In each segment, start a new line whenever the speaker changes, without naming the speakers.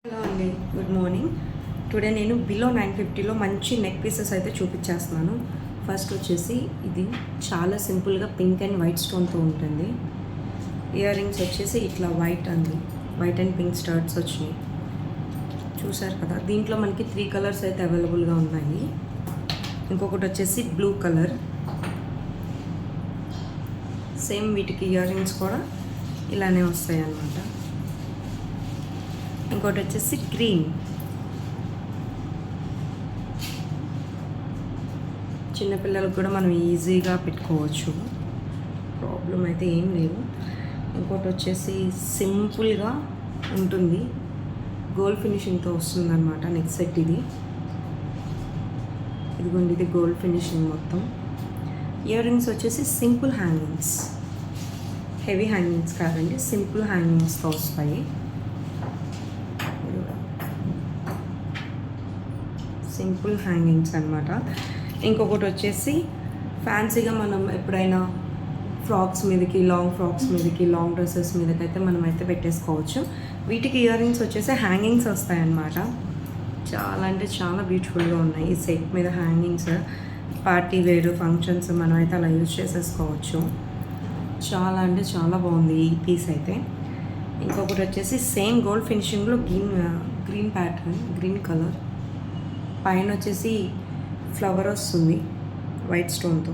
Hello అండి, good morning. Today నేను below 950లో మంచి నెక్ పీసెస్ అయితే చూపించేస్తున్నాను. ఫస్ట్ వచ్చేసి ఇది చాలా సింపుల్గా పింక్ అండ్ వైట్ స్టోన్తో ఉంటుంది. ఇయర్ రింగ్స్ వచ్చేసి ఇట్లా వైట్ అండ్ పింక్ స్టర్ట్స్ వచ్చినాయి. చూసారు కదా, దీంట్లో మనకి 3 కలర్స్ అయితే అవైలబుల్గా ఉన్నాయి. ఇంకొకటి వచ్చేసి బ్లూ కలర్. సేమ్ వీటికి ఇయర్ రింగ్స్ కూడా ఇలానే వస్తాయి అన్నమాట. ఇంకోటి వచ్చేసి గ్రీన్. చిన్నపిల్లలకు కూడా మనం ఈజీగా పెట్టుకోవచ్చు, ప్రాబ్లం అయితే ఏం లేదు. ఇంకోటి వచ్చేసి సింపుల్గా ఉంటుంది, గోల్డ్ ఫినిషింగ్తో వస్తుంది అనమాట నెక్స్ట్ సెట్. ఇదిగోండి, ఇది గోల్డ్ ఫినిషింగ్ మొత్తం. ఇయర్ రింగ్స్ వచ్చేసి సింపుల్ హ్యాంగింగ్స్, హెవీ హ్యాంగింగ్స్ కాదండి, సింపుల్ హ్యాంగింగ్స్తో వస్తాయి. సింపుల్ హ్యాంగింగ్స్ అనమాట. ఇంకొకటి వచ్చేసి ఫ్యాన్సీగా మనం ఎప్పుడైనా ఫ్రాక్స్ మీదకి, లాంగ్ ఫ్రాక్స్ మీదకి, లాంగ్ డ్రెస్సెస్ మీదకైతే మనం అయితే పెట్టేసుకోవచ్చు. వీటికి ఇయర్ రింగ్స్ వచ్చేసి హ్యాంగింగ్స్ వస్తాయన్నమాట. చాలా అంటే చాలా బ్యూటిఫుల్గా ఉన్నాయి. ఈ సెట్ మీద హ్యాంగింగ్స్ పార్టీ వేరు ఫంక్షన్స్ మనం అయితే అలా యూజ్ చేసేసుకోవచ్చు. చాలా అంటే చాలా బాగుంది ఈ పీస్ అయితే. ఇంకొకటి వచ్చేసి సేమ్ గోల్డ్ ఫినిషింగ్లో గ్రీన్ ప్యాటర్న్, గ్రీన్ కలర్. పైన వచ్చేసి ఫ్లవర్ వస్తుంది వైట్ స్టోన్తో.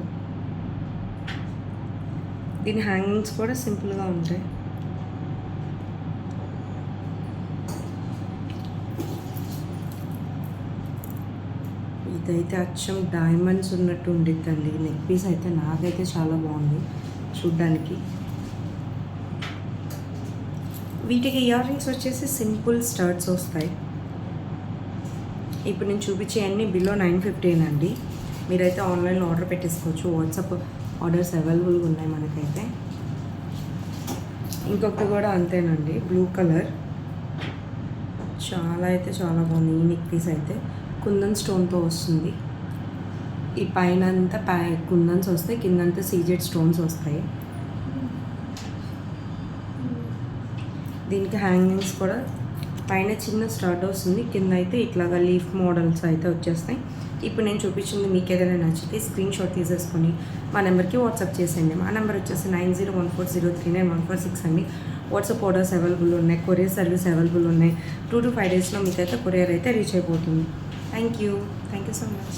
దీని హ్యాంగింగ్స్ కూడా సింపుల్గా ఉంటాయి. ఇదైతే అచ్చం డైమండ్స్ ఉన్నట్టు ఉండిద్దండి నెక్ పీస్ అయితే. నాకైతే చాలా బాగుంది చూడ్డానికి. వీటికి ఇయర్ రింగ్స్ వచ్చేసి సింపుల్ స్టర్ట్స్ వస్తాయి. ఇప్పుడు నేను చూపించే అన్నీ బిలో 950 అండి. మీరైతే ఆన్లైన్లో ఆర్డర్ పెట్టేసుకోవచ్చు. వాట్సాప్ ఆర్డర్స్ అవైలబుల్గా ఉన్నాయి మనకైతే. ఇంకొకటి కూడా అంతేనండి, బ్లూ కలర్. చాలా అయితే చాలా బాగుంది ఈ నెక్ పీస్ అయితే. కుందన్ స్టోన్తో వస్తుంది. ఈ పైన అంతా కుందన్స్ వస్తాయి, కిందంతా సీజెడ్ స్టోన్స్ వస్తాయి. దీనికి హ్యాంగింగ్స్ కూడా పైన చిన్న స్టార్ట్ వస్తుంది, కింద అయితే ఇట్లాగా లీఫ్ మోడల్స్ అయితే వచ్చేస్తాయి. ఇప్పుడు నేను చూపించింది మీకు ఏదైనా నచ్చితే స్క్రీన్ షాట్ తీసేసుకొని మా నెంబర్కి వాట్సాప్ చేసేయండి. మా నెంబర్ వచ్చేసి 9014039146 అండి. వాట్సాప్ ఆర్డర్స్ అవైలబుల్ ఉన్నాయి, కొరియర్ సర్వీస్ అవైలబుల్ ఉన్నాయి. 2 to 5 డేస్లో మీకైతే కొరియర్ అయితే రీచ్ అయిపోతుంది. Thank you so much.